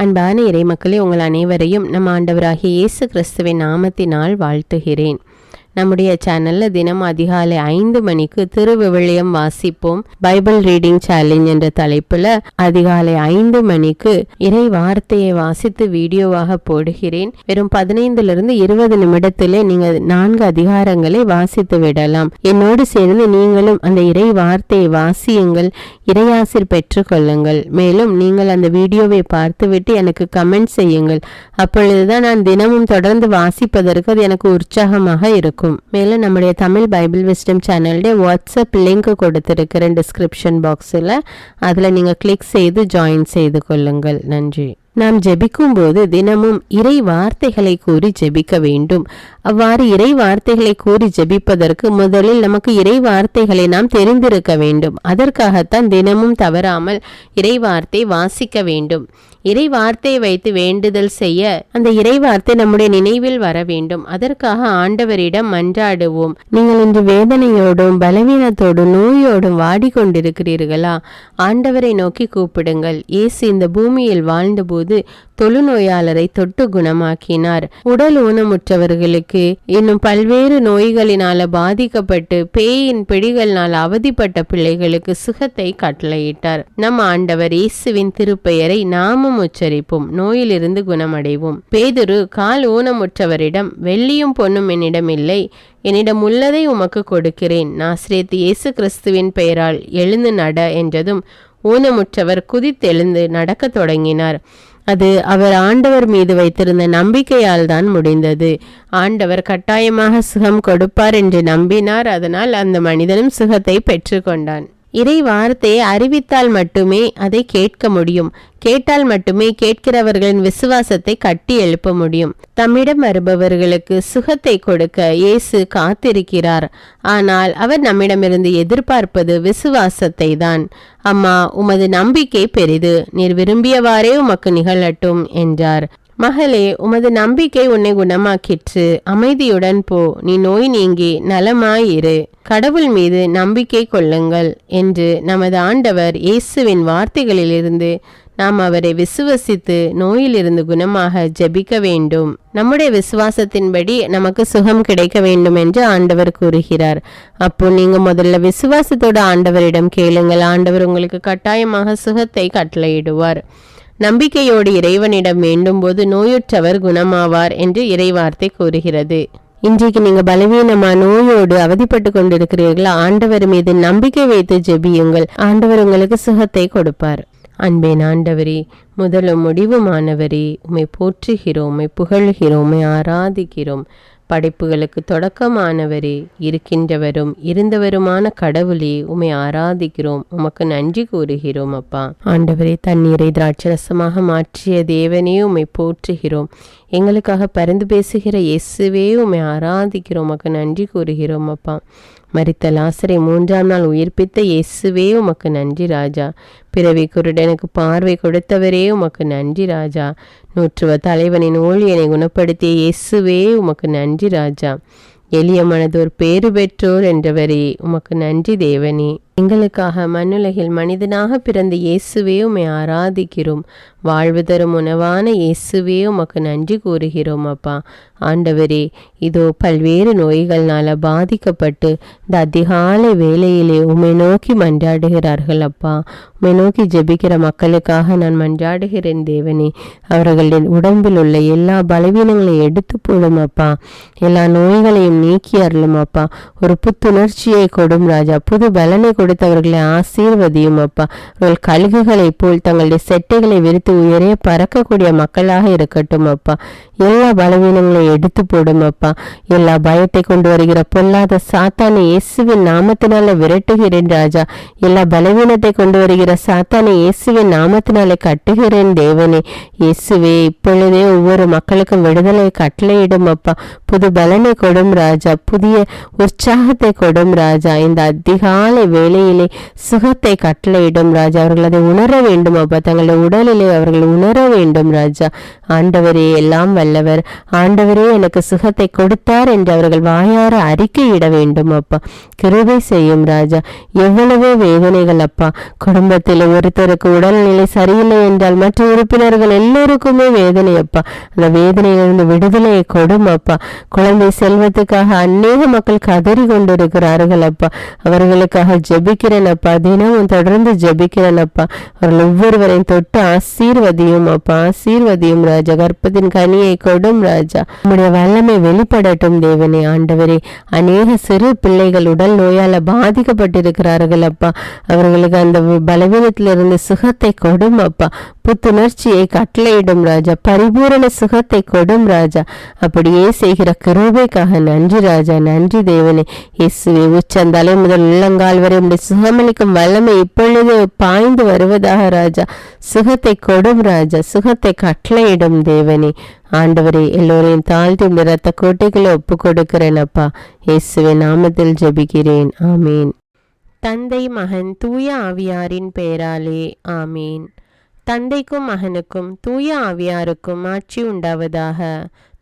அன்பான இறைமக்களே, உங்கள் அனைவரையும் நம் ஆண்டவராகிய இயேசு கிறிஸ்துவின் நாமத்தினால் வாழ்த்துகிறேன். நம்முடைய சேனல்ல தினம் அதிகாலை 5 மணிக்கு திருவிவிலியம் வாசிப்போம் பைபிள் ரீடிங் சேலஞ்ச் என்ற தலைப்புல அதிகாலை 5 மணிக்கு இறை வார்த்தையை வாசித்து வீடியோவாக போடுகிறேன். வெறும் 15 20 நிமிடத்திலே நீங்க 4 அதிகாரங்களை வாசித்து விடலாம். என்னோடு சேர்ந்து நீங்களும் அந்த இறை வார்த்தையை வாசியுங்கள், இறையாசிர் பெற்றுக்கொள்ளுங்கள். மேலும் நீங்கள் அந்த வீடியோவை பார்த்துவிட்டு எனக்கு கமெண்ட் செய்யுங்கள். அப்பொழுதுதான் நான் தினமும் தொடர்ந்து வாசிப்பதற்கு அது எனக்கு உற்சாகமாக இருக்கும். மேலும் நம்முடைய தமிழ் பைபிள் விஸ்டம் சேனலுடைய வாட்ஸ்அப் லிங்க் கொடுத்திருக்கிறேன் டிஸ்கிரிப்ஷன் பாக்ஸில். அதில் நீங்கள் கிளிக் செய்து ஜாயின் செய்து கொள்ளுங்கள். நன்றி. நாம் ஜெபிக்கும் போது தினமும் இறை வார்த்தைகளை கூறி ஜெபிக்க வேண்டும். அவ்வாறு இறை வார்த்தைகளை கூறி ஜெபிப்பதற்கு முதலில் நமக்கு இறை வார்த்தைகளை நாம் தெரிந்திருக்க வேண்டும். அதற்காகத்தான் தினமும் தவறாமல் இறை வார்த்தை வாசிக்க வேண்டும். இறை வார்த்தையை வைத்து வேண்டுதல் செய்ய அந்த இறை வார்த்தை நம்முடைய நினைவில் வர வேண்டும். அதற்காக ஆண்டவரிடம் மன்றாடுவோம். நீங்கள் இன்று வேதனையோடும் பலவீனத்தோடும் நோயோடும் வாடிக்கொண்டிருக்கிறீர்களா? ஆண்டவரை நோக்கி கூப்பிடுங்கள். இயேசு இந்த பூமியில் வாழ்ந்தபோது தொழுநோயாளரை தொட்டு குணமாக்கினார். உடல் ஊனமுற்றவர்களுக்கு இன்னும் பல்வேறு நோய்களினால பாதிக்கப்பட்டு பேயின் பிடிகளினால் அவதிப்பட்ட பிள்ளைகளுக்கு சுகத்தை கட்டளையிட்டார். நம் ஆண்டவர் இயேசுவின் திருப்பெயரை நாமும் உச்சரிப்போம், நோயிலிருந்து குணமடைவோம். பேதுரு கால் ஊனமுற்றவரிடம், வெள்ளியும் பொன்னும் என்னிடம் இல்லை, என்னிடம் உள்ளதை உமக்கு கொடுக்கிறேன், நாசரேத்து இயேசு கிறிஸ்துவின் பெயரால் எழுந்து நட என்றதும் ஊனமுற்றவர் குதித்தெழுந்து நடக்க தொடங்கினார். அது அவர் ஆண்டவர் மீது வைத்திருந்த நம்பிக்கையால் தான் முடிந்தது. ஆண்டவர் கட்டாயமாக சுகம் கொடுப்பார் என்று நம்பினார். அதனால் அந்த மனிதனும் சுகத்தை பெற்றுக்கொண்டான். இறை வார்த்தையை அறிவித்தால் மட்டுமே அதை கேட்க முடியும். கேட்டால் மட்டுமே கேட்கிறவர்களின் விசுவாசத்தை கட்டி எழுப்ப முடியும். தம்மிடம் வருபவர்களுக்கு சுகத்தை கொடுக்க இயேசு காத்திருக்கிறார். ஆனால் அவர் நம்மிடமிருந்து எதிர்பார்ப்பது விசுவாசத்தை தான். அம்மா, உமது நம்பிக்கை பெரிது, நீர் விரும்பியவாறே உமக்கு நிகழட்டும் என்றார். மகளே, உமது நம்பிக்கை உன்னை குணமாக்கிற்று, அமைதியுடன் போ, நீ நோய் நீங்கி நலமாயிரு, கடவுள் மீது நம்பிக்கை கொள்ளுங்கள் என்று நமது ஆண்டவர் இயேசுவின் வார்த்தைகளிலிருந்து நாம் அவரை விசுவசித்து நோயிலிருந்து குணமாக ஜெபிக்க வேண்டும். நம்முடைய விசுவாசத்தின்படி நமக்கு சுகம் கிடைக்க வேண்டும் என்று ஆண்டவர் கூறுகிறார். அப்போ நீங்க முதல்ல விசுவாசத்தோட ஆண்டவரிடம் கேளுங்கள். ஆண்டவர் உங்களுக்கு கட்டாயமாக சுகத்தை கட்டளையிடுவார். நம்பிக்கையோடு இறைவனிடம் வேண்டும் போது நோயுற்றவர் குணமாவார் என்று இறைவார்த்தை கூறுகிறது. இன்றைக்கு நீங்க பலவீனமா நோயோடு அவதிப்பட்டு கொண்டிருக்கிறீர்களா? ஆண்டவர் மீது நம்பிக்கை வைத்து ஜெபியுங்கள். ஆண்டவர் உங்களுக்கு சுகத்தை கொடுப்பார். அன்பேன் ஆண்டவரே, முதலும் முடிவுமானவரே, உம்மை போற்றுகிறோம், உம்மை புகழ்கிறோம், உம்மை ஆராதிக்கிறோம். படைப்புகளுக்கு தொடக்கமானவரே, இருக்கின்றவரும் இருந்தவருமான கடவுளே, உம்மை ஆராதிக்கிறோம், உமக்கு நன்றி கூறுகிறோம். அப்பா ஆண்டவரே, தண்ணீரை திராட்சரசமாக மாற்றிய தேவனே, உம்மை போற்றுகிறோம். எங்களுக்காக பரிந்து பேசுகிற இயேசுவே, உம்மை ஆராதிக்கிறோம், உமக்கு நன்றி கூறுகிறோம். அப்பா மரித்த லாசரை 3ஆம் நாள் உயிர்ப்பித்த இயேசுவே, உமக்கு நன்றி ராஜா. பிறவி குருடனுக்கு பார்வை கொடுத்தவரே, உமக்கு நன்றி ராஜா. 100 தலைவனின் ஊழியனை குணப்படுத்திய இயேசுவே, உமக்கு நன்றி ராஜா. எளிய மனதோர் பேறு பெற்றோர் என்றவரே, உமக்கு நன்றி தேவனே. எங்களுக்காக மண்ணுலகில் மனிதனாக பிறந்த இயேசுவே, உம்மை ஆராதிக்கிறோம். வாழ்வு தரும் உணவான இயேசுவே, உமக்கு நன்றி கூறுகிறோம். அப்பா ஆண்டவரே, இதோ பல்வேறு நோய்கள்னால பாதிக்கப்பட்டு இந்த அதிகாலை வேளையிலே உம்மை நோக்கி மன்றாடுகிறார்கள். அப்பா, உம்மை நோக்கி ஜெபிக்கிற மக்களுக்காக நான் மன்றாடுகிறேன் தேவனே. அவர்களின் உடம்பில் உள்ள எல்லா பலவீனங்களையும் எடுத்து போடும் அப்பா. எல்லா நோய்களையும் நீக்கி அருளும் அப்பா. ஒரு புத்துணர்ச்சியை கொடும் ராஜா. புது பலனை கொடுத்தவர்களை ஆசீர்வதியும் அப்பா. அவர்கள் கழுகுகளை போல் தங்களுடைய செட்டைகளை விரித்து உயரே பறக்கக்கூடிய மக்களாக இருக்கட்டும் அப்பா. எல்லா பலவீனங்களையும் எடுத்து போடும் அப்பா. எல்லா பயத்தை கொண்டு வருகிற பொல்லாத சாத்தானை இயேசுவின் நாமத்தினால விரட்டுகிறேன் ராஜா. எல்லா பலவீனத்தை கொண்டு வருகிற சாத்தானை இயேசுவின் நாமத்தினாலே கட்டுகிறேன் தேவனே. இயேசுவே, இப்பொழுதே ஒவ்வொரு மக்களுக்கும் விடுதலை கட்டளையிடும் அப்பா. புது பலனை கொடும் ராஜா. புதிய உற்சாகத்தை கொடும் ராஜா. இந்த அதிகாலை வேளையில் வேளையிலே சுகத்தை கட்டளையிடும் ராஜா. அவர்கள் அதை உணர வேண்டும் அப்பா, தங்களுடைய உடலிலே அவர்கள் உணர வேண்டும் ராஜா. ஆண்டவரே எல்லாம் வல்லவர், ஆண்டவரே எனக்கு சுகத்தை கொடுத்தார் என்று அவர்கள் வாயார அறிக்கையிட வேண்டும் அப்பா. கிருபை செய்யும் ராஜா. எவ்வளவோ வேதனைகள் அப்பா, குடும்பத்தில் ஒருத்தருக்கு உடல்நிலை சரியில்லை என்றால் மற்ற உறுப்பினர்கள் எல்லோருக்குமே வேதனை அப்பா. அந்த வேதனையிலிருந்து விடுதலையை கொடும் அப்பா. குழந்தை செல்வத்துக்காக அநேக மக்கள் கதறி கொண்டிருக்கிறார்கள் அப்பா. அவர்களுக்காக ஜெபிக்கிறேன் அப்பா, தினமும் தொடர்ந்து ஜெபிக்கிறேன் அப்பா. அவர்கள் ஒவ்வொருவரையும் தொட்டு ஆசீர்வதியும் அப்பா, ஆசீர்வதியும் ராஜா. கர்ப்பத்தின் கனியை கொடும் ராஜா. நம்முடைய வல்லமை வெளிப்படட்டும் தேவனே. ஆண்டவரே, அநேக சிறு பிள்ளைகள் உடல் நோயால பாதிக்கப்பட்டிருக்கிறார்கள் அப்பா. அவர்களுக்கு அந்த பலவீனத்திலிருந்து சுகத்தை கொடும் அப்பா. புத்துணர்ச்சியை கட்டளையிடும் ராஜா. பரிபூரண சுகத்தை கொடும் ராஜா. அப்படியே செய்கிற கிருபைக்காக நன்றி ராஜா, நன்றி தேவனே. இயேசுவே, உச்சந்தலை முதல் உள்ளங்கால் வரை உடைய சுகமளிக்கும் வல்லமை இப்பொழுது பாய்ந்து வருவதாக ராஜா. சுகத்தை கொடும் ராஜா, சுகத்தை கட்டளையிடும் தேவனே. ஆண்டவரே, எல்லோரையும் தாழ்த்தி உடைய ரத்த கோட்டைகளை ஒப்பு கொடுக்கிறேன் அப்பா. இயேசுவே நாமத்தில் ஜெபிக்கிறேன், ஆமீன். தந்தை, மகன், தூய ஆவியாரின் பெயராலே ஆமீன். தந்தைக்கும் மகனுக்கும் தூய ஆவியாருக்கும் ஆட்சி உண்டாவதாக.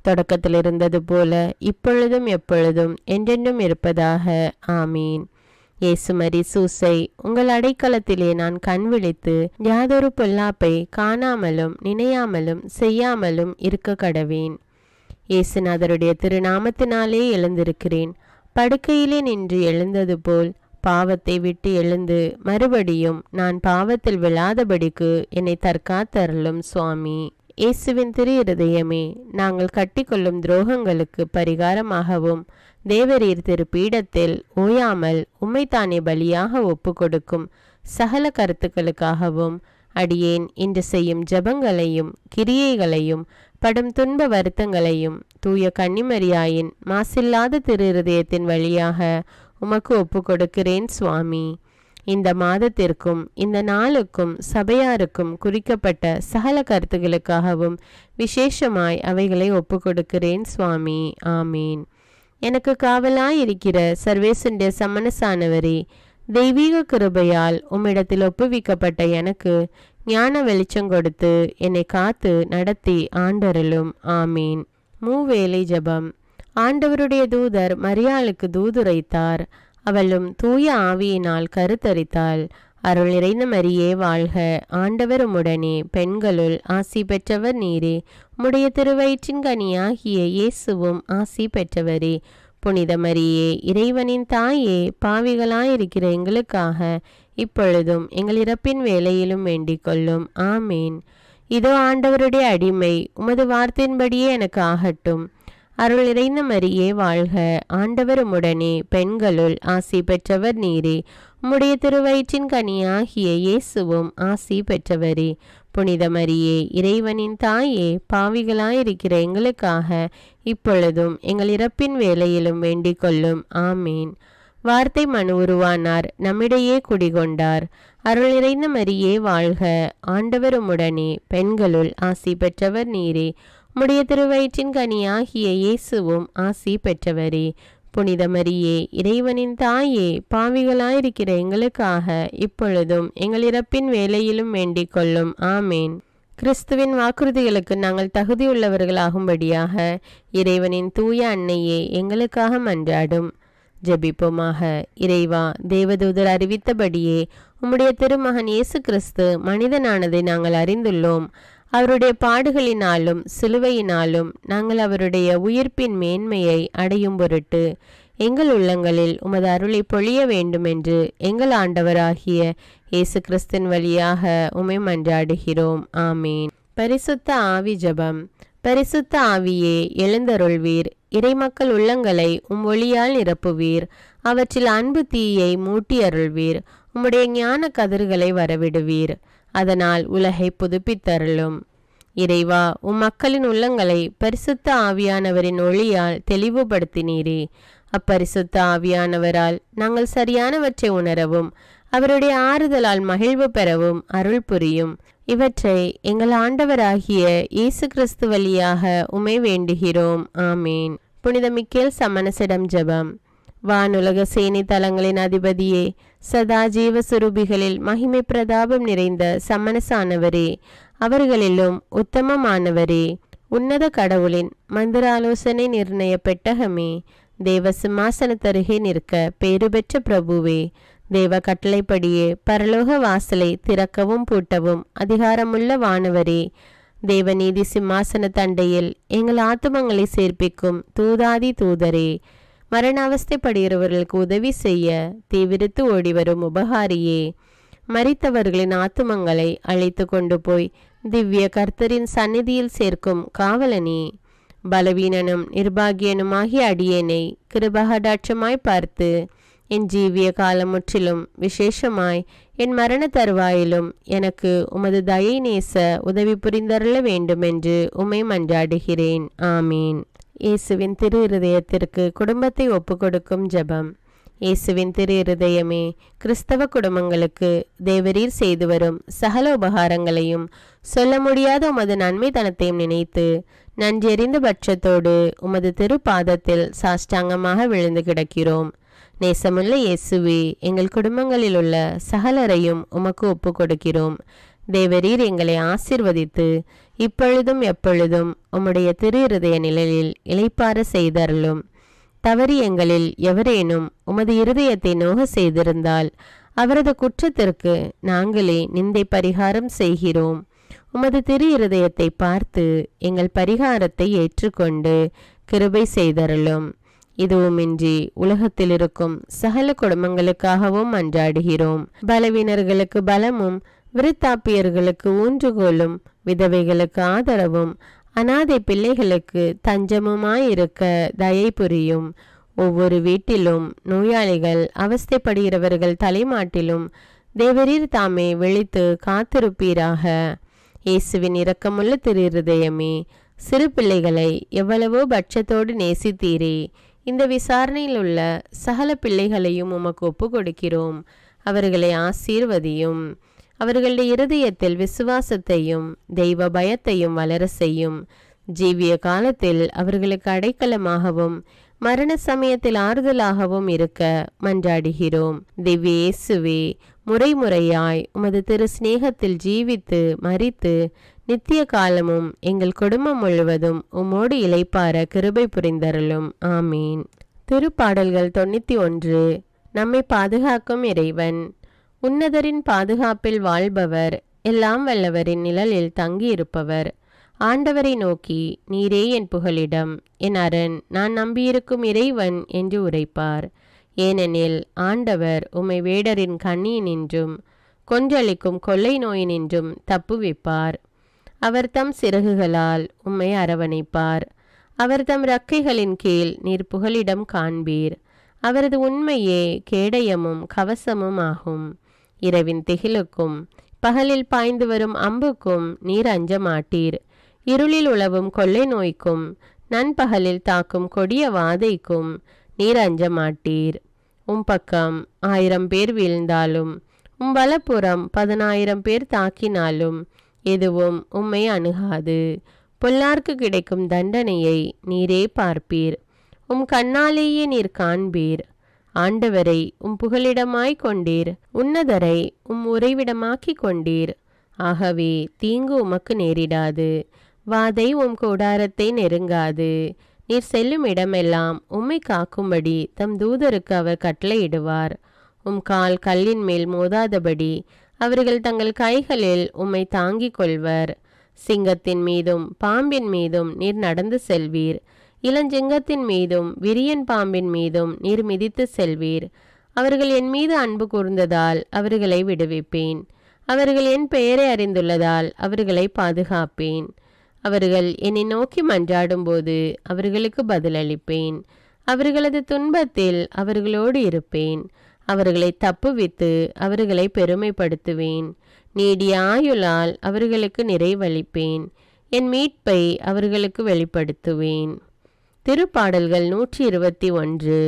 தொடக்கத்தில் இருந்தது போல இப்பொழுதும் எப்பொழுதும் என்றென்றும் இருப்பதாக ஆமீன். இயேசுமரி சூசை, உங்கள் அடைக்கலத்திலே நான் கண் விழித்து யாதொரு பொல்லாப்பை காணாமலும் நினையாமலும் செய்யாமலும் இருக்க கடவேன். இயேசுநாதருடைய திருநாமத்தினாலே எழுந்திருக்கிறேன். படுக்கையிலே நின்று எழுந்தது போல் பாவத்தை விட்டு எழுந்து மறுபடியும் நான் பாவத்தில் விழாதபடிக்கு என்னை தற்காத்தருளும் சுவாமி. இயேசுவின் திரு இருதயமே, நாங்கள் கட்டிக்கொள்ளும் துரோகங்களுக்கு பரிகாரமாகவும் தேவரீர் திரு பீடத்தில் ஓயாமல் உம்மைத்தானே பலியாக ஒப்பு கொடுக்கும் சகல கருத்துக்களுக்காகவும் அடியேன் இன்று செய்யும் ஜபங்களையும் கிரியைகளையும் படும் துன்ப வருத்தங்களையும் தூய கன்னிமரியாயின் மாசில்லாத திரு இருதயத்தின் வழியாக உமக்கு ஒப்பு கொடுக்கிறேன் சுவாமி. இந்த மாதத்திற்கும் இந்த நாளுக்கும் சபையாருக்கும் குறிக்கப்பட்ட சகல கருத்துகளுக்காகவும் விசேஷமாய் அவைகளை ஒப்பு கொடுக்கிறேன் சுவாமி. ஆமீன். எனக்கு காவலாயிருக்கிற சர்வேசுடைய சமனசானவரே, தெய்வீக கிருபையால் உம்மிடத்தில் ஒப்புவிக்கப்பட்ட எனக்கு ஞான வெளிச்சம் கொடுத்து என்னை காத்து நடத்தி ஆண்டருளும். ஆமீன். மூவேளை ஜபம். ஆண்டவருடைய தூதர் மரியாளுக்கு தூதுரைத்தார். அவளும் தூய ஆவியினால் கருத்தரித்தாள். அருள் நிறைந்த மரியே வாழ்க, ஆண்டவர் உம்முடனே, பெண்களுள் ஆசி பெற்றவர் நீரே. உம்முடைய திருவயிற்றின் கனியாகிய இயேசுவும் ஆசி பெற்றவரே. புனித மரியே, இறைவனின் தாயே, பாவிகளாயிருக்கிற எங்களுக்காக இப்பொழுதும் எங்கள் இறப்பின் வேளையிலும் வேண்டிக் கொள்ளும். ஆமீன். இதோ ஆண்டவருடைய அடிமை, உமது வார்த்தையின்படியே எனக்கு ஆகட்டும். அருள் நிறைந்த மரியே வாழ்க, ஆண்டவர் உம்முடனே, பெண்களுள் ஆசி பெற்றவர் நீரே. உம்முடைய திருவயிற்றின் கனியாகிய இயேசுவும் ஆசி பெற்றவரே. புனித மரியே, இறைவனின் தாயே, பாவிகளாயிருக்கிற எங்களுக்காக இப்பொழுதும் எங்கள் இறப்பின் வேளையிலும் வேண்டிக் கொள்ளும். ஆமீன். வார்த்தை மனு உருவானார், நம்மிடையே குடிகொண்டார். அருள் நிறைந்த மரியே வாழ்க, ஆண்டவர் உம்முடனே, பெண்களுள் ஆசி பெற்றவர் நீரே. உம்முடைய திருவயிற்றின் கனியாகிய இயேசுவும் ஆசி பெற்றவரே. புனித மரியே, இறைவனின் தாயே, பாவிகளாயிருக்கிற எங்களுக்காக இப்பொழுதும் எங்கள் இறப்பின் வேளையிலும் வேண்டிக் கொள்ளும். ஆமேன். கிறிஸ்துவின் வாக்குறுதிகளுக்கு நாங்கள் தகுதியுள்ளவர்களாகும்படியாக இறைவனின் தூய அன்னையே எங்களுக்காக மன்றாடும். ஜெபிப்போமாக. இறைவா, தேவதூதர் அறிவித்தபடியே உம்முடைய திருமகன் இயேசு கிறிஸ்து மனிதனானதை நாங்கள் அறிந்துள்ளோம். அவருடைய பாடுகளினாலும் சிலுவையினாலும் நாங்கள் அவருடைய உயிர்ப்பின் மேன்மையை அடையும் பொருட்டு எங்கள் உள்ளங்களில் உமது அருளை பொழிய வேண்டுமென்று எங்கள் ஆண்டவராகிய இயேசு கிறிஸ்தின் வழியாக உம்மை மன்றாடுகிறோம். ஆமீன். பரிசுத்த ஆவி ஜெபம். பரிசுத்த ஆவியே, எழுந்தருள்வீர். இறைமக்கள் உள்ளங்களை ஒளியால் நிரப்புவீர். அவற்றில் அன்பு தீயை மூட்டி அருள்வீர். உம்முடைய ஞான கதிர்களை வரவிடுவீர். அதனால் உலகை புதுப்பித்தருளும். இறைவா, மக்களின் உள்ளங்களை பரிசுத்த ஆவியானவரின் ஒளியால் தெளிவுபடுத்தினீரே. அப்பரிசுத்த ஆவியானவரால் நாங்கள் சரியானவற்றை உணரவும் அவருடைய ஆறுதலால் மகிழ்வு பெறவும் அருள் புரியும். இவற்றை எங்கள் ஆண்டவராகிய இயேசு கிறிஸ்து வழியாக உம்மை வேண்டுகிறோம். ஆமீன். புனித மிக்கேல் சமணசிடம் ஜெபம். வானுலக சேனை தலங்களின் அதிபதியே, சதா ஜீவ சுரூபிகளில் மகிமை பிரதாபம் நிறைந்த சமனசானவரே, அவர்களிலும் உத்தமமானவரே, உன்னத கடவுளின் மந்திராலோசனை நிர்ணய பெட்டகமே, தேவ சிம்மாசனத்தருகே நிற்க பேறு பெற்ற பிரபுவே, தேவ கட்டளைப்படியே பரலோக வாசலை திறக்கவும் பூட்டவும் அதிகாரமுள்ள வானவரே, தேவநீதி சிம்மாசன தண்டையில் எங்கள் ஆத்துமங்களை சேர்ப்பிக்கும் தூதாதி தூதரே, மரண அவஸ்தைப்படுகிறவர்களுக்கு உதவி செய்ய தீவிரித்து ஓடிவரும் உபகாரியே, மரித்தவர்களின் ஆத்துமங்களை அழைத்து கொண்டு போய் திவ்ய கர்த்தரின் சந்நிதியில் சேர்க்கும் காவலனே, பலவீனனும் நிர்பாகியனுமாகிய அடியேனை கிருபகடாட்சமாய் பார்த்து என் ஜீவிய காலம் முற்றிலும் விசேஷமாய் என் மரண தருவாயிலும் எனக்கு உமது தயை நேச உதவி புரிந்தருள வேண்டுமென்று உம்மை மன்றாடுகிறேன். ஆமீன். இயேசுவின் திரு இருதயத்திற்கு குடும்பத்தை ஒப்புக்கொடுக்கும் ஜெபம். இயேசுவின் திரு இருதயமே, கிறிஸ்தவ குடும்பங்களுக்கு தேவரீர் செய்து வரும் சகல உபகாரங்களையும் சொல்ல முடியாத உமது நன்மைத்தனத்தையும் நினைத்து நன்றெறிந்த பட்சத்தோடு உமது திருப்பாதத்தில் சாஷ்டாங்கமாக விழுந்து கிடக்கிறோம். நேசமுள்ள இயேசுவே, எங்கள் குடும்பங்களில் உள்ள சகலரையும் உமக்கு ஒப்பு கொடுக்கிறோம். தேவரீர் எங்களை ஆசிர்வதித்து இப்பொழுதும் எப்பொழுதும் உம்முடைய திரு இருதய நிழலில் இளைப்பார செய்தருளும். தவறி எங்களில் எவரேனும் உமது இருதயத்தை நோக செய்திருந்தால் அவரது குற்றத்திற்கு நாங்களே நிந்தை பரிகாரம் செய்கிறோம். உமது திரு இருதயத்தை பார்த்து எங்கள் பரிகாரத்தை ஏற்றுக்கொண்டு கிருபை செய்தருளும். இதுவுமின்றி உலகத்தில் இருக்கும் சகல குடும்பங்களுக்காகவும் மன்றாடுகிறோம். பலவீனர்களுக்கு பலமும், விருத்தாப்பியர்களுக்கு ஊன்றுகோலும், விதவைகளுக்கு ஆதரவும், அனாதை பிள்ளைகளுக்கு தஞ்சமுமாயிருக்க தயை புரியும். ஒவ்வொரு வீட்டிலும் நோயாளிகள் அவஸ்தைப்படுகிறவர்கள் தலைமாட்டிலும் தேவரீர் தாமே விழித்து காத்திருப்பீராக. இயேசுவின் இரக்கமுள்ள திரு இருதயமே, சிறு பிள்ளைகளை எவ்வளவோ பட்சத்தோடு நேசித்தீரே, இந்த விசாரணையில் உள்ள சகல பிள்ளைகளையும் உமக்கு ஒப்பு கொடுக்கிறோம். அவர்களை ஆசீர்வதியும். அவர்களுடைய இருதயத்தில் விசுவாசத்தையும் தெய்வ பயத்தையும் வளர செய்யும். ஜீவிய காலத்தில் அவர்களுக்கு அடைக்கலமாகவும் மரண சமயத்தில் ஆறுதலாகவும் இருக்க மன்றாடுகிறோம். திவ்ய இயேசுவே, முறைமுறையாய் உமது திரு சிநேகத்தில் ஜீவித்து மரித்து நித்திய காலமும் எங்கள் குடும்பம் முழுவதும் உம்மோடு இளைப்பார கிருபை புரிந்தருளும். ஆமீன். திருப்பாடல்கள் 91. நம்மை பாதுகாக்கும் இறைவன். உன்னதரின் பாதுகாப்பில் வாழ்பவர், எல்லாம் வல்லவரின் நிழலில் தங்கியிருப்பவர். ஆண்டவரை நோக்கி, நீரே என் புகலிடம், என் அரண், நான் நம்பியிருக்கும் இறைவன் என்று உரைப்பார். ஏனெனில் ஆண்டவர் உம்மை வேடரின் கண்ணியினின்றும் கொன்றளிக்கும் கொள்ளை நோயினின்றும் தப்புவிப்பார். அவர் தம் சிறகுகளால் உம்மை அரவணைப்பார். அவர் தம் இறக்கைகளின் கீழ் நீர் புகலிடம் காண்பீர். அவரது உண்மையே கேடயமும் கவசமும் ஆகும். இரவின் திகிலுக்கும் பகலில் பாய்ந்து வரும் அம்புக்கும் நீர் அஞ்ச மாட்டீர். இருளில் உழவும் கொள்ளை நோய்க்கும் நண்பகலில் தாக்கும் கொடிய வாதைக்கும் நீர் அஞ்ச மாட்டீர். உம் பக்கம் 1000 பேர் வீழ்ந்தாலும் உம் வலப்புறம் 10,000 பேர் தாக்கினாலும் எதுவும் உம்மை அணுகாது. பொல்லார்க்கு கிடைக்கும் தண்டனையை நீரே பார்ப்பீர். உம் கண்ணாலேயே நீர் காண்பீர். ஆண்டவரை உம் புகலிடமாய் கொண்டீர். உன்னதரை உம் உறைவிடமாக்கி கொண்டீர். ஆகவே தீங்கு உமக்கு நேரிடாது. வாதை உம் கூடாரத்தை நெருங்காது. நீர் செல்லும் இடமெல்லாம் உம்மை காக்கும்படி தம் தூதருக்கு அவர் கட்டளையிடுவார். உம் கால் கல்லின் மேல் மோதாதபடி அவர்கள் தங்கள் கைகளில் உம்மை தாங்கிக் கொள்வர். சிங்கத்தின் மீதும் பாம்பின் மீதும் நீர் நடந்து செல்வீர். இளஞ்சிங்கத்தின் மீதும் விரியன் பாம்பின் மீதும் நீர் மிதித்து செல்வீர். அவர்கள் என் மீது அன்பு கூர்ந்ததால் அவர்களை விடுவிப்பேன். அவர்கள் என் பெயரை அறிந்துள்ளதால் அவர்களை பாதுகாப்பேன். அவர்கள் என்னை நோக்கி மன்றாடும் போது அவர்களுக்கு பதிலளிப்பேன். அவர்களது துன்பத்தில் அவர்களோடு இருப்பேன். அவர்களை தப்புவித்து அவர்களை பெருமைப்படுத்துவேன். நீடிய ஆயுளால் அவர்களுக்கு நிறைவளிப்பேன். என் மீட்பை அவர்களுக்கு வெளிப்படுத்துவேன். திருப்பாடல்கள் 121.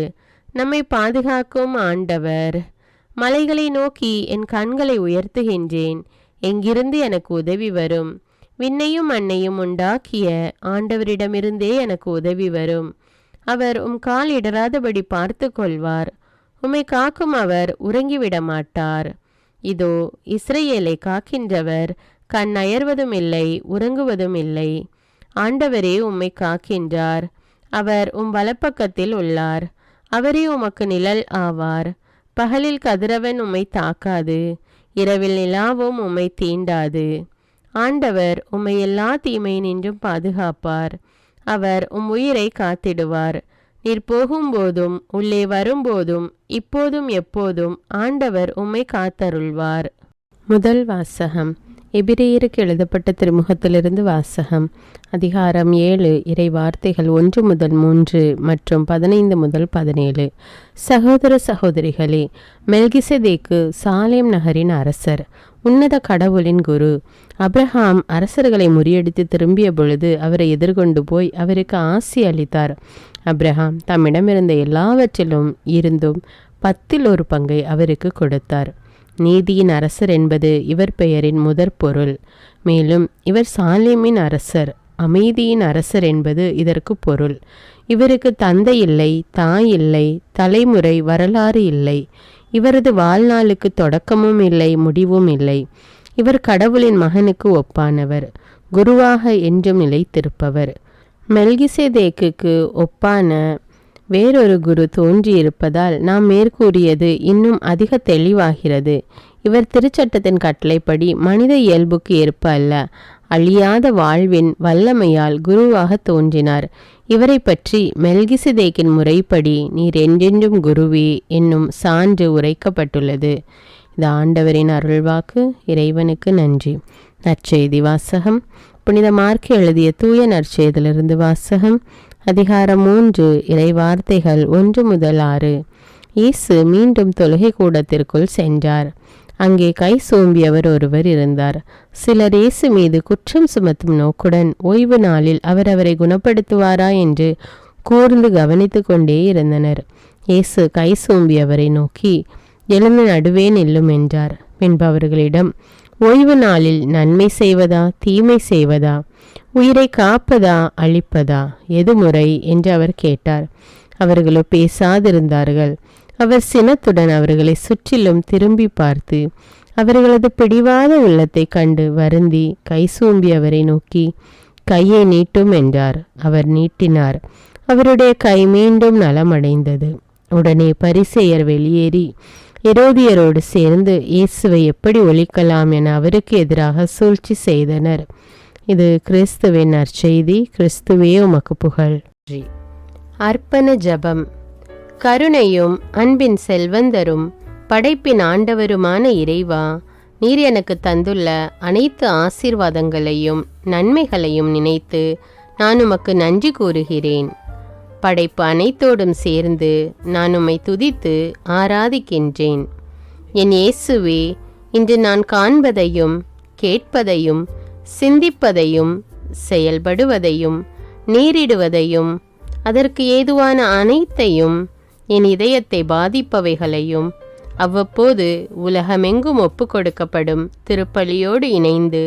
நம்மை பாதுகாக்கும் ஆண்டவர். மலைகளை நோக்கி என் கண்களை உயர்த்துகின்றேன். எங்கிருந்து எனக்கு உதவி வரும்? விண்ணையும் மண்ணையும் உண்டாக்கிய ஆண்டவரிடமிருந்தே எனக்கு உதவி வரும். அவர் கால் இடராதபடி பார்த்து கொள்வார். உம்மை காக்கும் அவர் உறங்கிவிட மாட்டார். இதோ இஸ்ரவேலை காக்கின்றவர் கண் அயர்வதும் இல்லை, உறங்குவதும் இல்லை. ஆண்டவரே உம்மை காக்கின்றார். அவர் வலப்பக்கத்தில் உள்ளார். அவரே உமக்கு நிழல் ஆவார். பகலில் கதிரவன் உம்மை தாக்காது, இரவில் நிலாவும் உம்மை தீண்டாது. ஆண்டவர் உம்மை எல்லா தீமை நின்றும் பாதுகாப்பார். அவர் உயிரை காத்திடுவார். நீர் போகும்போதும் உள்ளே வரும்போதும் இப்போதும் எப்போதும் ஆண்டவர் உம்மை காத்தருள்வார். முதல் வாசகம். எபிரேயருக்கு எழுதப்பட்ட திருமுகத்திலிருந்து வாசகம். அதிகாரம் 7, இறை வார்த்தைகள் 1 முதல் 3 மற்றும் 15 முதல் 17. சகோதர சகோதரிகளே, மெல்கிசேதேக்கு சாலேம் நகரின் அரசர், உன்னத கடவுளின் குரு. அப்ரஹாம் அரசர்களை முறியடித்து திரும்பிய பொழுது அவரை எதிர்கொண்டு போய் அவருக்கு ஆசி அளித்தார். அப்ரஹாம் தம்மிடமிருந்த எல்லாவற்றிலும் இருந்தும் 10 பங்கை அவருக்கு கொடுத்தார். நீதியின் அரசர் என்பது இவர் பெயரின் முதற் பொருள். மேலும் இவர் சாலேமின் அரசர், அமைதியின் அரசர் என்பது இதற்கு பொருள். இவருக்கு தந்தை இல்லை, தாய் இல்லை, தலைமுறை வரலாறு இல்லை. இவரது வாழ்நாளுக்கு தொடக்கமும் இல்லை, முடிவும் இல்லை. இவர் கடவுளின் மகனுக்கு ஒப்பானவர், குருவாக என்றும் நிலைத்திருப்பவர். மெல்கிசேதேக்குக்கு ஒப்பான வேறொரு குரு தோன்றியிருப்பதால் நாம் மேற்கூறியது இன்னும் அதிக தெளிவாகிறது. இவர் திருச்சட்டத்தின் கட்டளைப்படி மனித இயல்புக்கு ஏற்ப அல்ல, அழியாத வாழ்வின் வல்லமையால் குருவாக தோன்றினார். இவரை பற்றி மெல்கிசேதேக்கின் முறைப்படி நீர் என்றென்றும் குருவே என்னும் சான்று உரைக்கப்பட்டுள்ளது. இது ஆண்டவரின் அருள்வாக்கு. இறைவனுக்கு நன்றி. நற்செய்தி வாசகம். புனித மார்க்கு எழுதிய தூய நற்செய்தியிலிருந்து வாசகம். அதிகாரம் 3, இறை வார்த்தைகள் 1 முதல் 6. இயேசு மீண்டும் தொழுகை கூடத்திற்குள் சென்றார். அங்கே கை சோம்பியவர் ஒருவர் இருந்தார். சிலர் இயேசு மீது குற்றம் சுமத்தும் நோக்குடன் ஓய்வு நாளில் அவர் அவரை குணப்படுத்துவாரா என்று கூர்ந்து கவனித்து கொண்டே இருந்தனர். இயேசு கை சோம்பியவரை நோக்கி, எழுந்து நடுவே நில்லும் என்றார். பின்பு அவர்களிடம், ஓய்வு நாளில் நன்மை செய்வதா தீமை செய்வதா, உயிரை காப்பதா அழிப்பதா, எது முறை என்று அவர் கேட்டார். அவர்களோ பேசாதிருந்தார்கள். அவர் சினத்துடன் அவர்களை சுற்றிலும் திரும்பி பார்த்து அவர்களது பிடிவாத உள்ளத்தை கண்டு வருந்தி கை சூம்பி அவரை நோக்கி, கையை நீட்டும் என்றார். அவர் நீட்டினார். அவருடைய கை மீண்டும் நலமடைந்தது. உடனே பரிசேயர் வெளியேறி ஏரோதியரோடு சேர்ந்து இயேசுவை எப்படி ஒழிக்கலாம் என அவருக்கு எதிராக சூழ்ச்சி செய்தனர். இது கிறிஸ்துவின் நற்செய்தி. கிறிஸ்துவே உமக்கு புகழ். அர்ப்பண ஜெபம். கருணையும் அன்பின் செல்வந்தரும் படைப்பின் ஆண்டவருமான இறைவா, நீர் எனக்கு தந்துள்ள அனைத்து ஆசீர்வாதங்களையும் நன்மைகளையும் நினைத்து நான் உமக்கு நன்றி கூறுகிறேன். படைப்பு அனைத்தோடும் சேர்ந்து நான் உம்மை துதித்து ஆராதிக்கின்றேன். என் இயேசுவே, இன்று நான் காண்பதையும் கேட்பதையும் சிந்திப்பதையும் செயல்படுவதையும் நேரிடுவதையும் அதற்கு ஏதுவான அனைத்தையும் என் இதயத்தை பாதிப்பவைகளையும் அவ்வப்போது உலகமெங்கும் ஒப்பு கொடுக்கப்படும் திருப்பலியோடு இணைந்து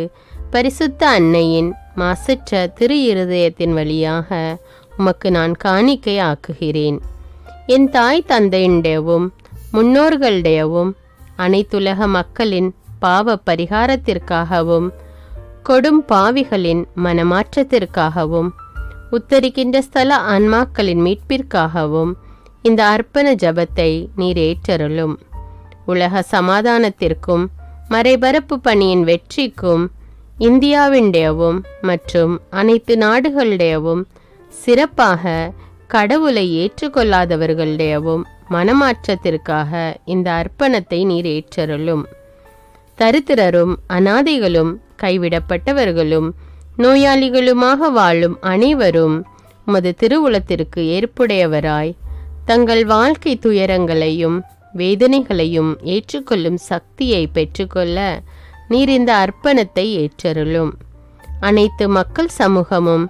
பரிசுத்த அன்னையின் மாசற்ற திரு இருதயத்தின் வழியாக உமக்கு நான் காணிக்கை ஆக்குகிறேன். என் தாய் தந்தையுடையவும் முன்னோர்களுடையவும் அனைத்துலக மக்களின் பாவ பரிகாரத்திற்காகவும் கொடும் பாவிகளின் மனமாற்றத்திற்காகவும் உத்தரிக்கின்ற ஸ்தல ஆன்மாக்களின் மீட்பிற்காகவும் இந்த அர்ப்பண ஜபத்தை நீர் ஏற்றருளும். உலக சமாதானத்திற்கும் மறைபரப்பு பணியின் வெற்றிக்கும் இந்தியாவினுடையவும் மற்றும் அனைத்து நாடுகளுடையவும் சிறப்பாக கடவுளை ஏற்றுக்கொள்ளாதவர்களுடையவும் மனமாற்றத்திற்காக இந்த அர்ப்பணத்தை நீர் ஏற்றருளும். தரித்திரரும் அனாதைகளும் கைவிடப்பட்டவர்களும் நோயாளிகளுமாக வாழும் அனைவரும் உமது திருவுளத்திற்கு ஏற்புடையவராய் தங்கள் வாழ்க்கை துயரங்களையும் வேதனைகளையும் ஏற்றுக்கொள்ளும் சக்தியை பெற்றுக்கொள்ள நீர் இந்த அர்ப்பணத்தை ஏற்றருளும். அனைத்து மக்கள் சமூகமும்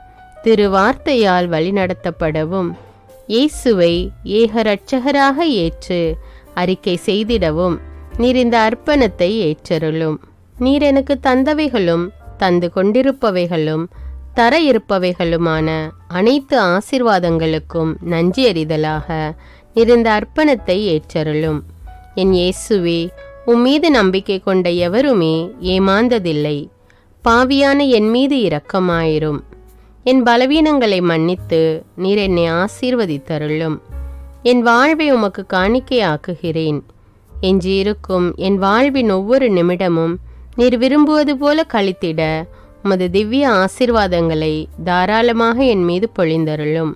திருவார்த்தையால் வழிநடத்தப்படவும் இயேசுவை ஏக இரட்சகராக ஏற்று அறிக்கை செய்திடவும் நீர் இந்த அர்ப்பணத்தை ஏற்றருளும். நீர் எனக்கு தந்தவைகளும் தந்து கொண்டிருப்பவைகளும் தர இருப்பவைகளுமான அனைத்து ஆசீர்வாதங்களுக்கும் நன்றி அறிதலாக நிறைந்த அர்ப்பணத்தை ஏற்றருளும். என் இயேசுவே, உம்மீது நம்பிக்கை கொண்ட எவருமே ஏமாந்ததில்லை. பாவியான என் மீது இரக்கமாயிரும். என் பலவீனங்களை மன்னித்து நீர் என்னை ஆசீர்வதித்தருளும். என் வாழ்வை உமக்கு காணிக்கையாக்குகிறேன். எஞ்சியிருக்கும் என் வாழ்வின் ஒவ்வொரு நிமிடமும் நீர் விரும்புவது போல கழித்திட உமது திவ்ய ஆசீர்வாதங்களை தாராளமாக என் மீது பொழிந்தருளும்.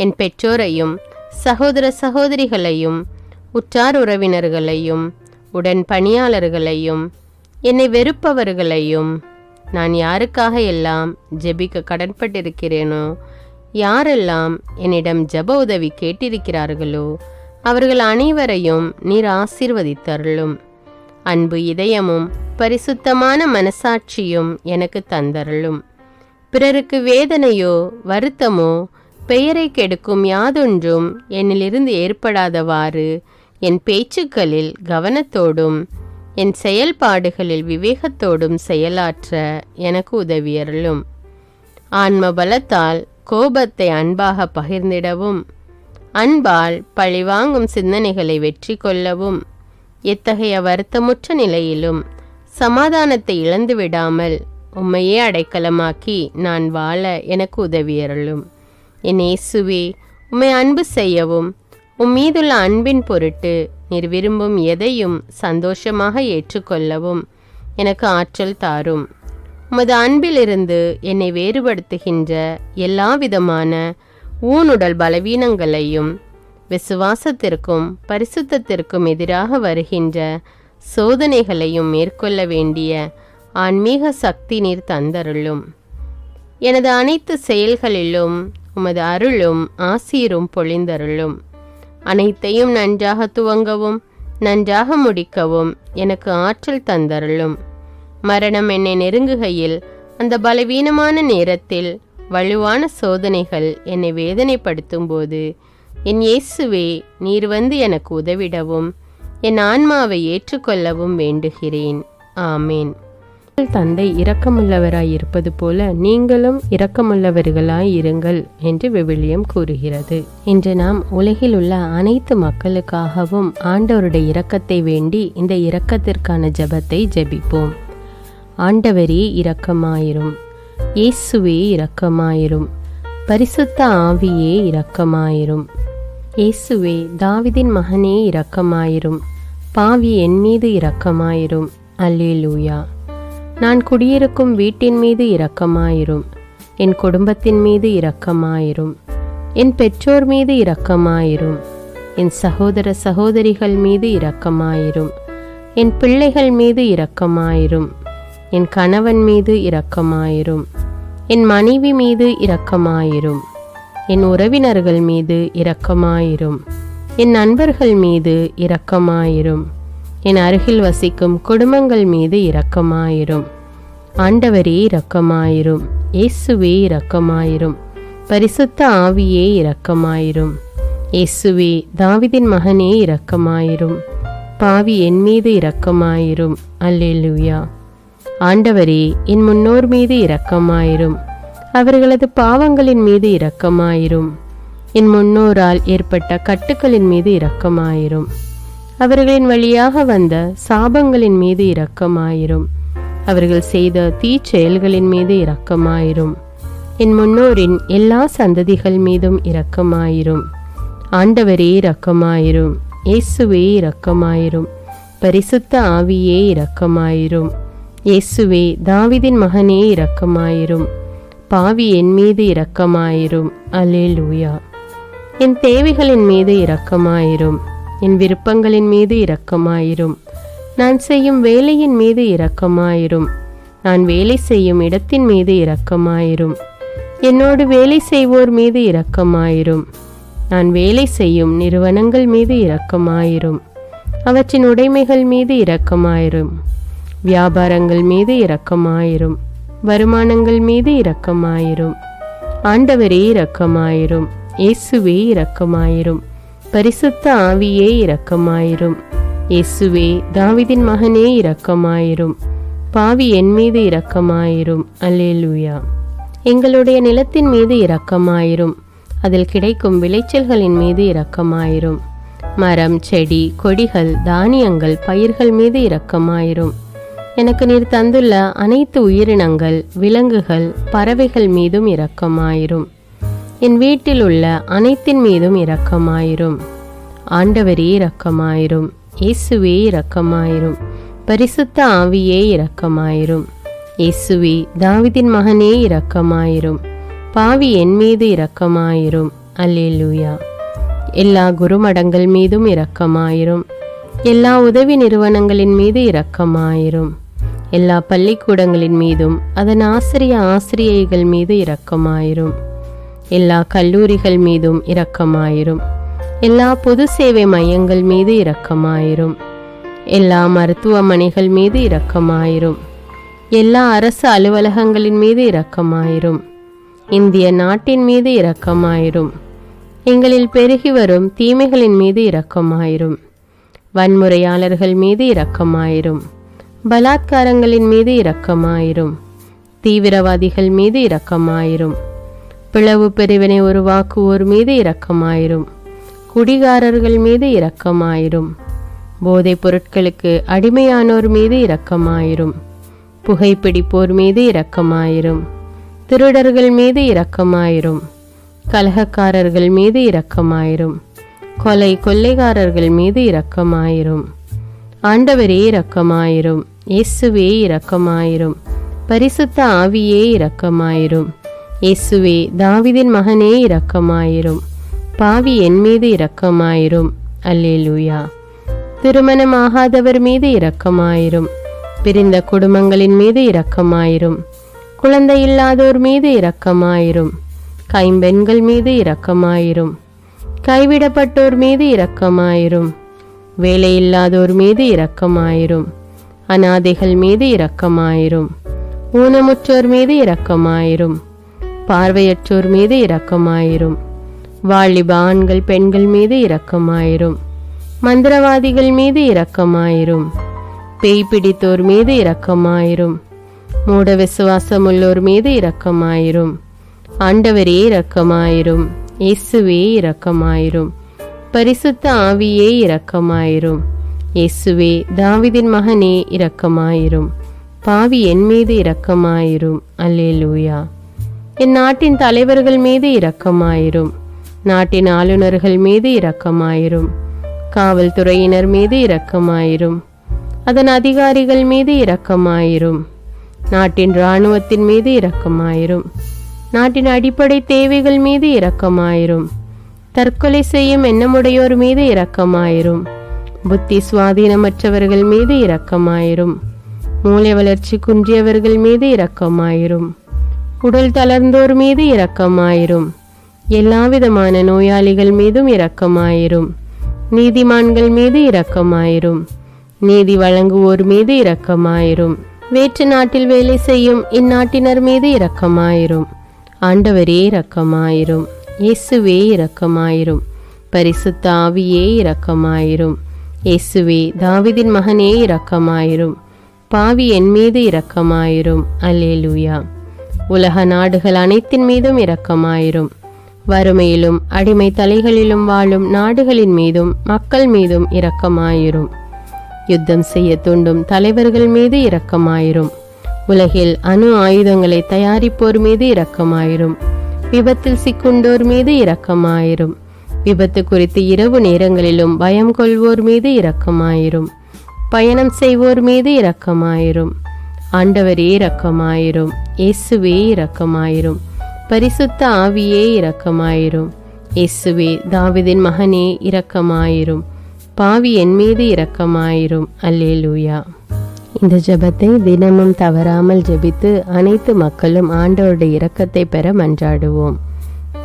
என் பெற்றோரையும் சகோதர சகோதரிகளையும் உற்றார் உறவினர்களையும் உடன் பணியாளர்களையும் என்னை வெறுப்பவர்களையும் நான் யாருக்காக எல்லாம் ஜெபிக்க கடன்பட்டிருக்கிறேனோ, யாரெல்லாம் என்னிடம் ஜெப உதவி கேட்டிருக்கிறார்களோ அவர்கள் அனைவரையும் நீர் ஆசீர்வதித்தருளும். அன்பு இதயமும் பரிசுத்தமான மனசாட்சியும் எனக்கு தந்தருளும். பிறருக்கு வேதனையோ வருத்தமோ பெயரை கெடுக்கும் யாதொன்றும் என்னிலிருந்து ஏற்படாதவாறு என் பேச்சுக்களில் கவனத்தோடும் என் செயல்பாடுகளில் விவேகத்தோடும் செயலாற்ற எனக்கு உதவியருளும். ஆன்ம பலத்தால் கோபத்தை அன்பாக பகிர்ந்திடவும், அன்பால் பழிவாங்கும் சிந்தனைகளை வெற்றி கொள்ளவும், எத்தகைய வருத்தமுற்ற நிலையிலும் சமாதானத்தை இழந்து விடாமல் உம்மையே அடைக்கலமாக்கி நான் வாழ எனக்கு உதவியருளும். என் இயேசுவே, உம்மை அன்பு செய்யவும் உம்மீதுள்ள அன்பின் பொருட்டு நீர் விரும்பும் எதையும் சந்தோஷமாக ஏற்றுக்கொள்ளவும் எனக்கு ஆற்றல் தாரும். உமது அன்பிலிருந்து என்னை வேறுபடுத்துகின்ற எல்லா விதமான ஊனுடல் பலவீனங்களையும் விசுவாசத்திற்கும் பரிசுத்தத்திற்கும் எதிராக வருகின்ற சோதனைகளையும் மேற்கொள்ள வேண்டிய ஆன்மீக சக்தி நீர் தந்தருளும். எனது அனைத்து செயல்களிலும் உமது அருளும் ஆசீரும் பொழிந்தருளும். அனைத்தையும் நன்றாக துவங்கவும் நன்றாக முடிக்கவும் எனக்கு ஆற்றல் தந்தருளும். மரணம் என்னை நெருங்குகையில் அந்த பலவீனமான நேரத்தில் வலுவான சோதனைகள் என்னை வேதனைப்படுத்தும் போது என் இயேசுவே, நீர் வந்து எனக்கு உதவிடவும் என் ஆன்மாவை ஏற்றுக்கொள்ளவும் வேண்டுகிறேன். ஆமேன். தந்தை இரக்கமுள்ளவராய் இருப்பது போல நீங்களும் இரக்கமுள்ளவர்களாய் இருங்கள் என்று விவிலியம் கூறுகிறது. இன்று நாம் உலகில் உள்ள அனைத்து மக்களுக்காகவும் ஆண்டவருடைய இரக்கத்தை வேண்டி இந்த இரக்கத்திற்கான ஜெபத்தை ஜெபிப்போம். ஆண்டவரே இரக்கமாயிரும். இயேசுவே இரக்கமாயிரும். பரிசுத்த ஆவியே இரக்கமாயிரும். இயேசுவே, தாவீதின் மகனே இரக்கமாயிரும். பாவி என் மீது இரக்கமாயிரும். அல்லேலூயா. நான் குடியிருக்கும் வீட்டின் மீது இரக்கமாயிரும். என் குடும்பத்தின் மீது இரக்கமாயிரும். என் பெற்றோர் மீது இரக்கமாயிரும். என் சகோதர சகோதரிகள் மீது இரக்கமாயிரும். என் பிள்ளைகள் மீது இரக்கமாயிரும். என் கணவன் மீது இரக்கமாயிரும். என் மனைவி மீது இரக்கமாயிரும். என் உறவினர்கள் மீது இரக்கமாயிரும். என் நண்பர்கள் மீது இரக்கமாயிரும். என் அருகில் வசிக்கும் குடும்பங்கள் மீது இரக்கமாயிரும். ஆண்டவரே இரக்கமாயிரும். இயேசுவே இரக்கமாயிரும். பரிசுத்த ஆவியே இரக்கமாயிரும். இயேசுவே, தாவீதின் மகனே இரக்கமாயிரும். பாவி என் மீது இரக்கமாயிரும். அல்லேலூயா. ஆண்டவரே, என் முன்னோர் மீது இரக்கமாயிரும். அவர்களது பாவங்களின் மீது இரக்கமாயிரும். என் முன்னோரால் ஏற்பட்ட கட்டுக்களின் மீது இரக்கமாயிரும். அவர்களின் வழியாக வந்த சாபங்களின் மீது இரக்கமாயிரும். அவர்கள் செய்த தீச்செயல்களின் மீது இரக்கமாயிரும். என் முன்னோரின் எல்லா சந்ததிகள் மீதும் இரக்கமாயிரும். ஆண்டவரே இரக்கமாயிரும். இயேசுவே இரக்கமாயிரும். பரிசுத்த ஆவியே இரக்கமாயிரும். இயேசுவே, தாவீதின் மகனே இரக்கமாயிரும். பாவி என் மீது இரக்கமாயிரும். அல்லேலூயா. என் தேவைகளின் மீது இரக்கமாயிரும். என் விருப்பங்களின் மீது இரக்கமாயிரும். நான் செய்யும் வேலையின் மீது இரக்கமாயிரும். நான் வேலை செய்யும் இடத்தின் மீது இரக்கமாயிரும். என்னோடு வேலை செய்வோர் மீது இரக்கமாயிரும். நான் வேலை செய்யும் நிறுவனங்கள் மீது இரக்கமாயிரும். அவற்றின் உடைமைகள் மீது இரக்கமாயிரும். வியாபாரங்கள் மீது இரக்கமாயிரும். வருமானங்கள் மீது இரக்கமாயிரும். ஆண்டவரே இரக்கமாயிரும். இயேசுவே இரக்கமாயிரும். பரிசுத்த ஆவியே இரக்கமாயிரும். இயேசுவே, தாவீதின் மகனே இரக்கமாயிரும். பாவி என் மீது இரக்கமாயிரும். அல்லேலூயா. எங்களுடைய நிலத்தின் மீது இரக்கமாயிரும். அதில் கிடைக்கும் விளைச்சல்களின் மீது இரக்கமாயிரும். மரம், செடி, கொடிகள், தானியங்கள், பயிர்கள் மீது இரக்கமாயிரும். எனக்கு நீர் தந்துள்ள அனைத்து உயிரினங்கள், விலங்குகள், பறவைகள் மீதும் இரக்கமாயிரும். என் வீட்டில் உள்ள அனைத்தின் மீதும் இரக்கமாயிரும். ஆண்டவரே இரக்கமாயிரும். இயேசுவே இரக்கமாயிரும். பரிசுத்த ஆவியே இரக்கமாயிரும். இயேசுவே, தாவீதின் மகனே இரக்கமாயிரும். பாவி என் மீது இரக்கமாயிரும். அல்லேலூயா. எல்லா குருமடங்கள் மீதும் இரக்கமாயிரும். எல்லா உதவி நிறுவனங்களின் மீது இரக்கமாயிரும். எல்லா பள்ளிக்கூடங்களின் மீதும் அதன் ஆசிரியைகள் மீது இரக்கமாயிரும். எல்லா கல்லூரிகள் மீதும் இரக்கமாயிரும். எல்லா பொது சேவை மையங்கள் மீது இரக்கமாயிரும். எல்லா மருத்துவமனைகள் மீது இரக்கமாயிரும். எல்லா அரசு அலுவலகங்களின் மீது இரக்கமாயிரும். இந்திய நாட்டின் மீது இரக்கமாயிரும். எங்களில் பெருகி வரும் தீமைகளின் மீது இரக்கமாயிரும். வன்முறையாளர்கள் மீது இரக்கமாயிரும். பலாத்காரங்களின் மீது இரக்கமாயிரும். தீவிரவாதிகள் மீது இரக்கமாயிரும். பிளவு பிரிவினை உருவாக்குவோர் மீது இரக்கமாயிரும். குடிகாரர்கள் மீது இரக்கமாயிரும். போதைப் பொருட்களுக்கு அடிமையானோர் மீது இரக்கமாயிரும். புகைப்பிடிப்போர் மீது இரக்கமாயிரும். திருடர்கள் மீது இரக்கமாயிரும். கலகக்காரர்கள் மீது இரக்கமாயிரும். கொள்ளைக்காரர்கள் மீது இரக்கமாயிரும். ஆண்டவரே இரக்கமாயிரும். இயேசுவே இரக்கமாயிரும். பரிசுத்த ஆவியே இரக்கமாயிரும். இயேசுவே, தாவீதின் மகனே இரக்கமாயிரும். பாவி என் மீது இரக்கமாயிரும். அல்லேலூயா. திருமணமாகாதவர் மீது இரக்கமாயிரும். பிரிந்த குடும்பங்களின் மீது இரக்கமாயிரும். குழந்தை இல்லாதோர் மீது இரக்கமாயிரும். கைம்பெண்கள் மீது இரக்கமாயிரும். கைவிடப்பட்டோர் மீது இரக்கமாயிரும். வேலையில்லாதோர் மீது இரக்கமாயிரும். அநாதைகள் மீது இரக்கமாயிரும். ஊனமுற்றோர் மீது இரக்கமாயிரும். பார்வையற்றோர் மீது இரக்கமாயிரும். வாலிப ஆண்கள் பெண்கள் மீது இரக்கமாயிரும். மந்திரவாதிகள் மீது இரக்கமாயிரும். பேய் பிடித்தோர் மீது இரக்கமாயிரும். மூட விசுவாசமுள்ளோர் மீது இரக்கமாயிரும். ஆண்டவரே இரக்கமாயிரும். இயேசுவே இரக்கமாயிரும். பரிசுத்த ஆவியே இரக்கமாயிரும். இயேசுவே, தாவீதின் மகனே இரக்கமாயிரும். பாவி என் மீது இரக்கமாயிரும். அல்லேலூயா. என் நாட்டின் தலைவர்கள் மீது இரக்கமாயிரும். நாட்டின் ஆளுநர்கள் மீது இரக்கமாயிரும். காவல்துறையினர் மீது இரக்கமாயிரும். அதன் அதிகாரிகள் மீது இரக்கமாயிரும். நாட்டின் இராணுவத்தின் மீது இரக்கமாயிரும். நாட்டின் அடிப்படை தேவைகள் மீது இரக்கமாயிரும். தற்கொலை செய்யும் எண்ணமுடையோர் மீது இரக்கமாயிரும். புத்தி சுவாதீனமற்றவர்கள் மீது இரக்கமாயிரும். மூளை வளர்ச்சி குன்றியவர்கள் மீது இரக்கமாயிரும். உடல் தளர்ந்தோர் மீது இரக்கமாயிரும். எல்லாவிதமான நோயாளிகள் மீதும் இரக்கமாயிரும். நீதிமான்கள் மீது இரக்கமாயிரும். நீதி வழங்குவோர் மீது இரக்கமாயிரும். வேற்று நாட்டில் வேலை செய்யும் இந்நாட்டினர் மீது இரக்கமாயிரும். ஆண்டவரே இரக்கமாயிரும். இயேசுவே இரக்கமாயிரும். பரிசுத்த ஆவியே இரக்கமாயிரும். இயேசுவே, தாவீதின் மகனே இரக்கமாயிரும். பாவி என் மீது இரக்கமாயிரும். அல்லேலூயா. உலக நாடுகள் அனைத்தின் மீதும் இரக்கமாயிரும். வறுமையிலும் அடிமை தலைகளிலும் வாழும் நாடுகளின் மீதும் மக்கள் மீதும் இரக்கமாயிரும். யுத்தம் செய்ய தூண்டும் தலைவர்கள் மீது இரக்கமாயிரும். உலகில் அணு ஆயுதங்களை தயாரிப்போர் மீது இரக்கமாயிரும். விபத்தில் சிக்குண்டோர் மீது இரக்கமாயிரும். விபத்து குறித்து இரவு நேரங்களிலும் பயம் கொள்வோர் மீது இரக்கமாயிரும். பயணம் செய்வோர் மீது இரக்கமாயிரும். ஆண்டவரே இரக்கமாயிரும். இயேசுவே இரக்கமாயிரும். பரிசுத்த ஆவியே இரக்கமாயிரும். இயேசுவே, தாவீதின் மகனே இரக்கமாயிரும். பாவி என் மீது இரக்கமாயிரும். அல்லேலூயா. இந்த ஜெபத்தை தினமும் தவறாமல் ஜெபித்து அனைத்து மக்களும் ஆண்டவருடைய இரக்கத்தை பெற மன்றாடுவோம்.